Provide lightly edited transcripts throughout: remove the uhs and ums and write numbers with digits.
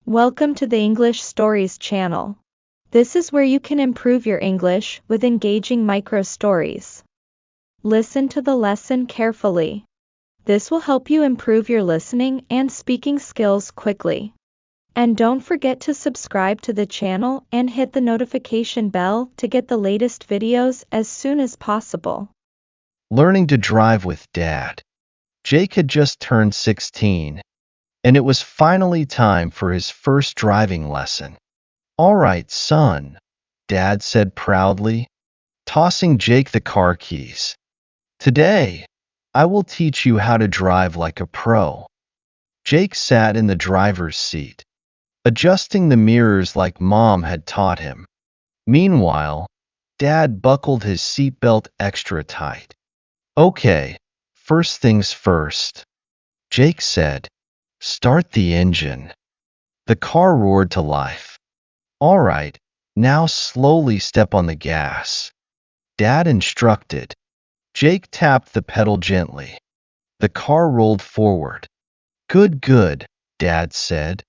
Welcome to the English Stories channel. This is where you can improve your English with engaging micro stories. Listen to the lesson carefully. This will help you improve your listening and speaking skills quickly. And don't forget to subscribe to the channel and hit the notification bell to get the latest videos as soon as possible. Learning to drive with Dad. Jake had just turned 16, and it was finally time for his first driving lesson. "All right, son," Dad said proudly, tossing Jake the car keys. "Today, I will teach you how to drive like a pro." Jake sat in the driver's seat, adjusting the mirrors like Mom had taught him. Meanwhile, Dad buckled his seatbelt extra tight. "Okay, first things first," Jake said. "Start the engine." The car roared to life. "All right, now slowly step on the gas," Dad instructed. Jake tapped the pedal gently. The car rolled forward. Good, Dad said.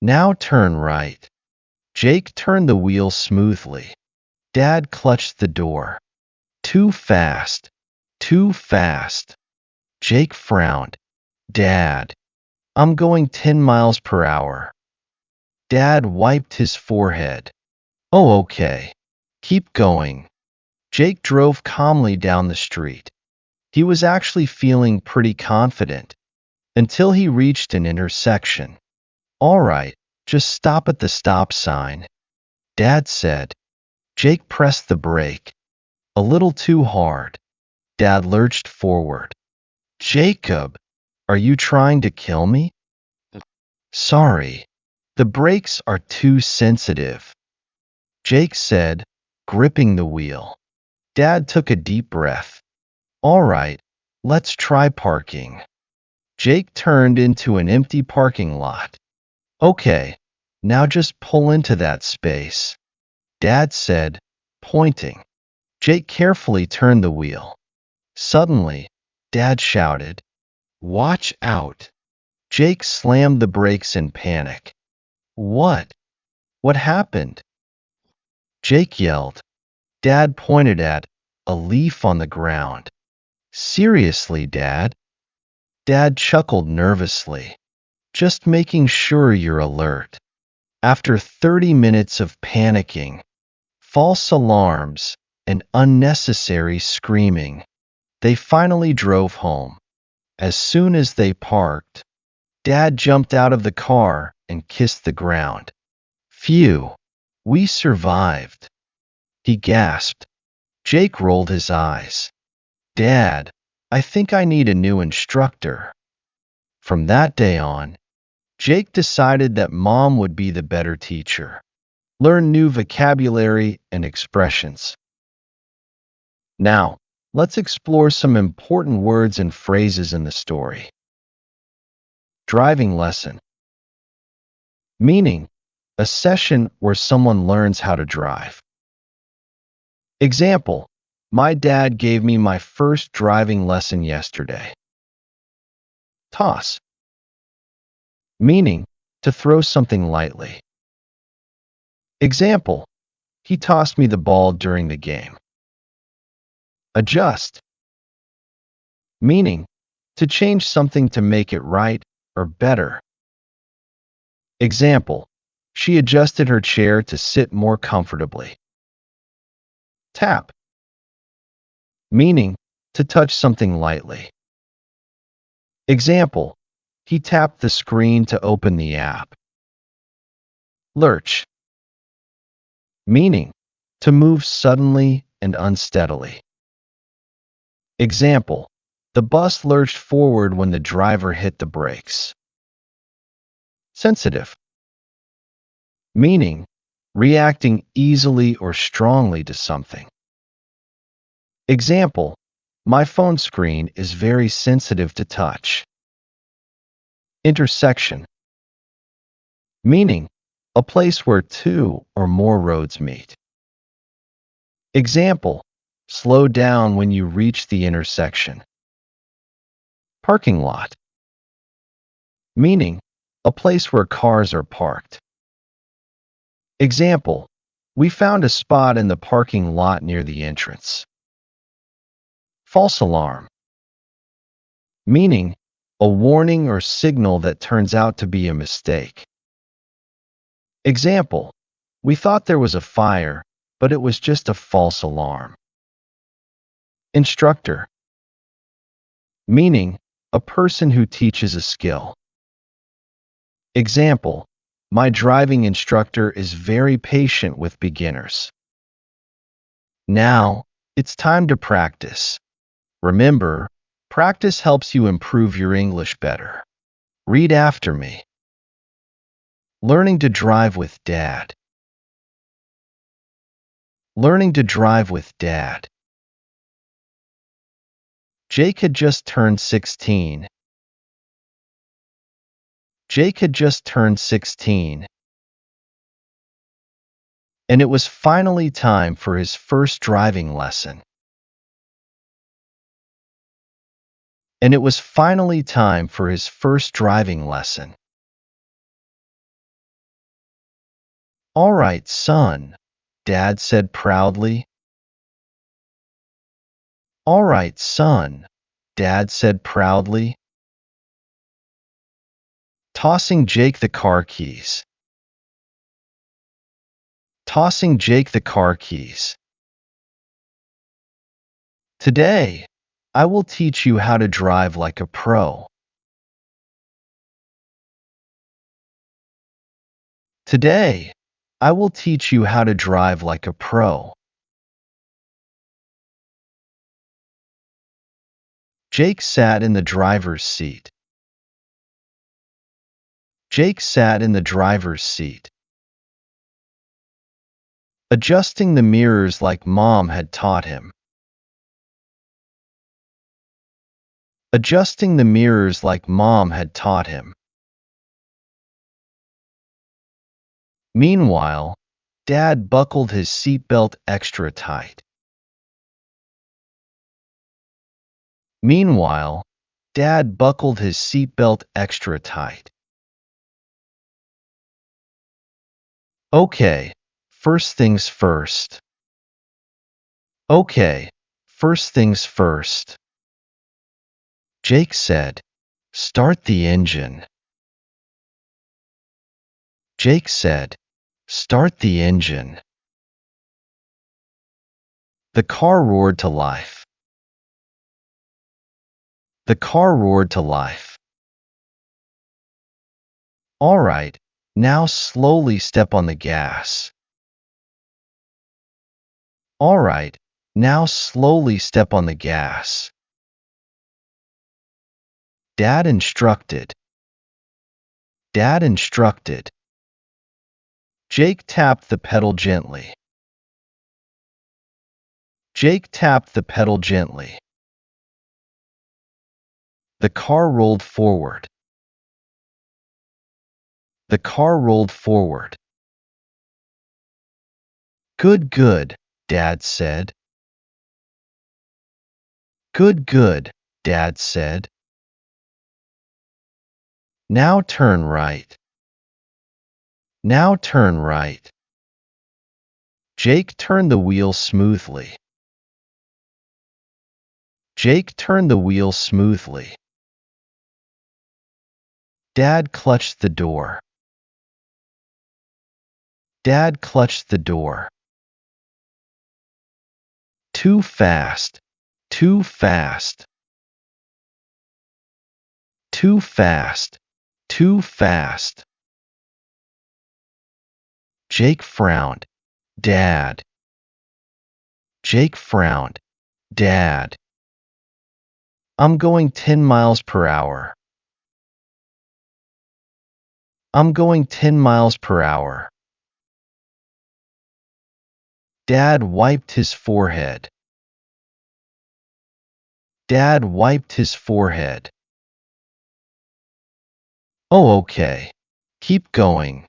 "Now turn right." Jake turned the wheel smoothly. Dad clutched the door. Too fast. Too fast." Jake frowned. "Dad, I'm going 10 miles per hour." Dad wiped his forehead. "Oh, okay. Keep going." Jake drove calmly down the street. He was actually feeling pretty confident until he reached an intersection. "All right, just stop at the stop sign," Dad said. Jake pressed the brake. A little too hard. Dad lurched forward. "Jacob, are you trying to kill me?" "Sorry, the brakes are too sensitive," Jake said, gripping the wheel. Dad took a deep breath. "All right, let's try parking." Jake turned into an empty parking lot. "Okay, now just pull into that space," Dad said, pointing. Jake carefully turned the wheel. Suddenly, Dad shouted, "Watch out!" Jake slammed the brakes in panic. "What? What happened?" Jake yelled. Dad pointed at a leaf on the ground. "Seriously, Dad?" Dad chuckled nervously. "Just making sure you're alert." After 30 minutes of panicking, false alarms, and unnecessary screaming, they finally drove home. As soon as they parked, Dad jumped out of the car and kissed the ground. "Phew, we survived," he gasped. Jake rolled his eyes. "Dad, I think I need a new instructor." From that day on, Jake decided that Mom would be the better teacher. Learn new vocabulary and expressions. Now, let's explore some important words and phrases in the story. Driving lesson. Meaning, a session where someone learns how to drive. Example, my dad gave me my first driving lesson yesterday. Toss. Meaning, to throw something lightly. Example, he tossed me the ball during the game. Adjust. Meaning, to change something to make it right or better. Example, she adjusted her chair to sit more comfortably. Tap. Meaning, to touch something lightly. Example, he tapped the screen to open the app. Lurch. Meaning, to move suddenly and unsteadily. Example, the bus lurched forward when the driver hit the brakes. Sensitive. Meaning, reacting easily or strongly to something. Example, my phone screen is very sensitive to touch. Intersection. Meaning, a place where two or more roads meet. Example, slow down when you reach the intersection. Parking lot. Meaning, a place where cars are parked. Example, we found a spot in the parking lot near the entrance. False alarm, meaning a warning or signal that turns out to be a mistake. Example, we thought there was a fire, but it was just a false alarm. Instructor, meaning a person who teaches a skill. Example, my driving instructor is very patient with beginners. Now, it's time to practice. Remember, practice helps you improve your English better. Read after me. Learning to drive with Dad. Learning to drive with Dad. Jake had just turned 16. Jake had just turned 16. And it was finally time for his first driving lesson. And it was finally time for his first driving lesson. All right, son, Dad said proudly. All right, son, Dad said proudly, tossing Jake the car keys. Tossing Jake the car keys. Today, I will teach you how to drive like a pro. Today, I will teach you how to drive like a pro. Jake sat in the driver's seat. Jake sat in the driver's seat, adjusting the mirrors like Mom had taught him. Adjusting the mirrors like Mom had taught him. Meanwhile, Dad buckled his seatbelt extra tight. Meanwhile, Dad buckled his seatbelt extra tight. Okay, first things first. Okay, first things first. Jake said, start the engine. Jake said, start the engine. The car roared to life. The car roared to life. All right, now slowly step on the gas. All right, now slowly step on the gas. Dad instructed. Dad instructed. Jake tapped the pedal gently. Jake tapped the pedal gently. The car rolled forward. The car rolled forward. Good, good, Dad said. Good, good, Dad said. Now turn right. Now turn right. Jake turned the wheel smoothly. Jake turned the wheel smoothly. Dad clutched the door. Dad clutched the door. Too fast. Too fast. Too fast. Too fast. Jake frowned. Dad. Jake frowned. Dad. I'm going 10 miles per hour. I'm going 10 miles per hour. Dad wiped his forehead. Dad wiped his forehead. Oh, okay. Keep going.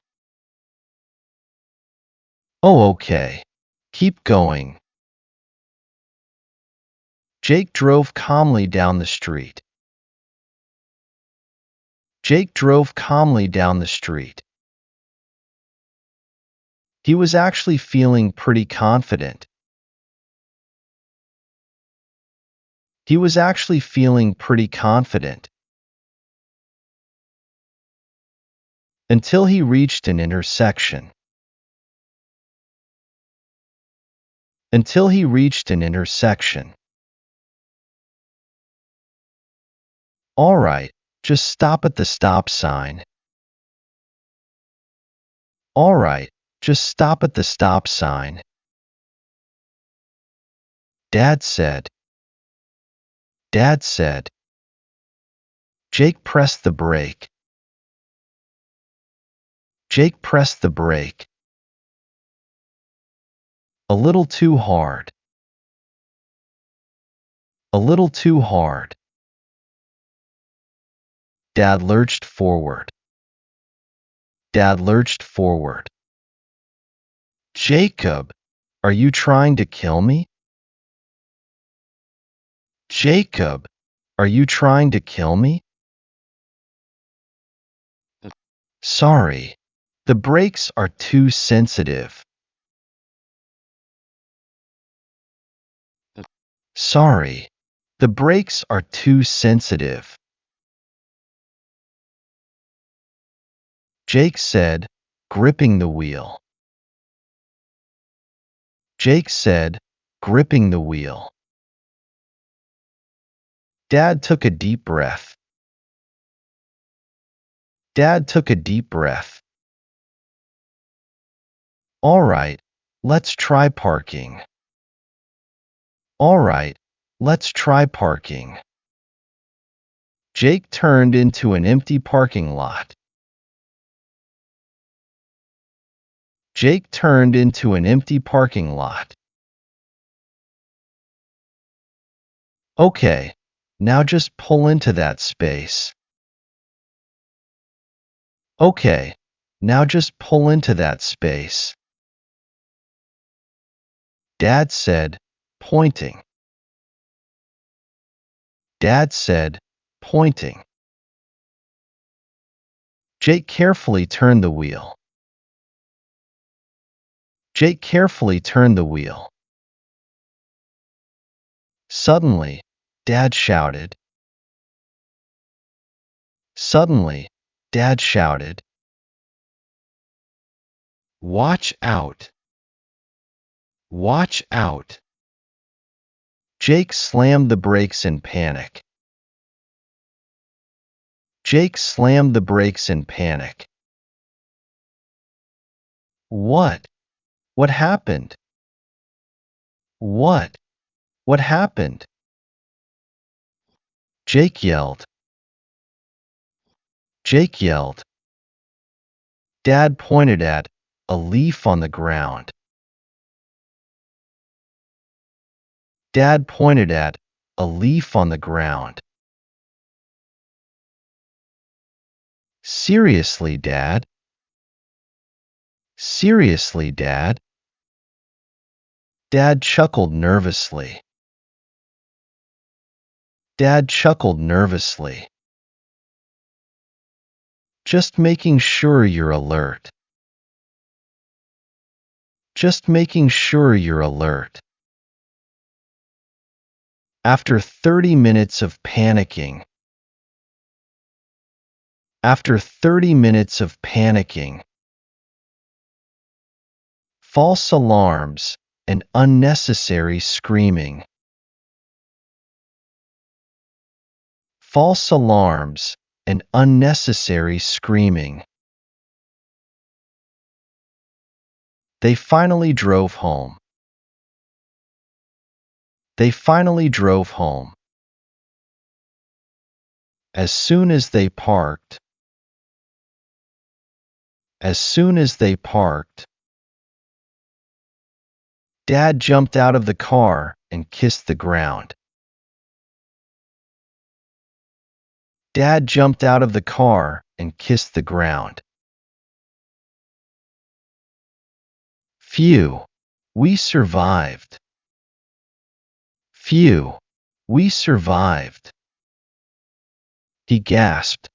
Oh, okay. Keep going. Jake drove calmly down the street. Jake drove calmly down the street. He was actually feeling pretty confident. He was actually feeling pretty confident. Until he reached an intersection. Until he reached an intersection. All right, just stop at the stop sign. All right, just stop at the stop sign. Dad said. Dad said. Jake pressed the brake. Jake pressed the brake. A little too hard. A little too hard. Dad lurched forward. Dad lurched forward. Jacob, are you trying to kill me? Jacob, are you trying to kill me? Sorry, the brakes are too sensitive. Sorry, the brakes are too sensitive. Jake said, gripping the wheel. Jake said, gripping the wheel. Dad took a deep breath. Dad took a deep breath. All right, let's try parking. All right, let's try parking. Jake turned into an empty parking lot. Jake turned into an empty parking lot. Okay, now just pull into that space. Okay, now just pull into that space. Dad said, pointing. Dad said, pointing. Jake carefully turned the wheel. Jake carefully turned the wheel. Suddenly, Dad shouted. Suddenly, Dad shouted. Watch out! Watch out! Jake slammed the brakes in panic. Jake slammed the brakes in panic. What? What happened? What? What happened? Jake yelled. Jake yelled. Dad pointed at a leaf on the ground. Dad pointed at a leaf on the ground. Seriously, Dad? Seriously, Dad? Dad chuckled nervously. Dad chuckled nervously. Just making sure you're alert. Just making sure you're alert. After 30 minutes of panicking. After 30 minutes of panicking. False alarms and unnecessary screaming. False alarms and unnecessary screaming. They finally drove home. They finally drove home. As soon as they parked. As soon as they parked. Dad jumped out of the car and kissed the ground. Dad jumped out of the car and kissed the ground. Phew, we survived. Phew, we survived. He gasped.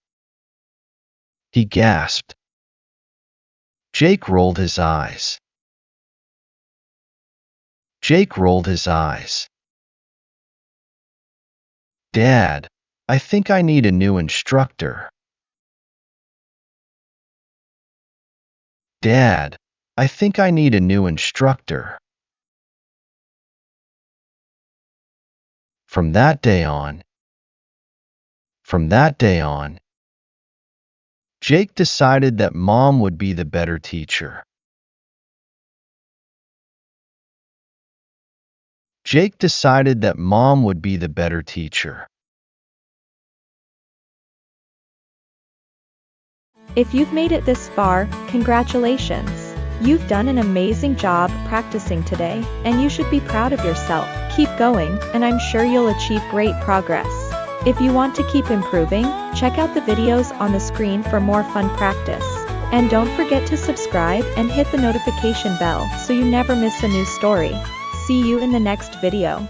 he gasped. Jake rolled his eyes. Jake rolled his eyes. Dad, I think I need a new instructor. Dad, I think I need a new instructor. From that day on, Jake decided that Mom would be the better teacher. Jake decided that Mom would be the better teacher. If you've made it this far, congratulations. You've done an amazing job practicing today, and you should be proud of yourself. Keep going, and I'm sure you'll achieve great progress. If you want to keep improving, check out the videos on the screen for more fun practice. And don't forget to subscribe and hit the notification bell so you never miss a new story. See you in the next video.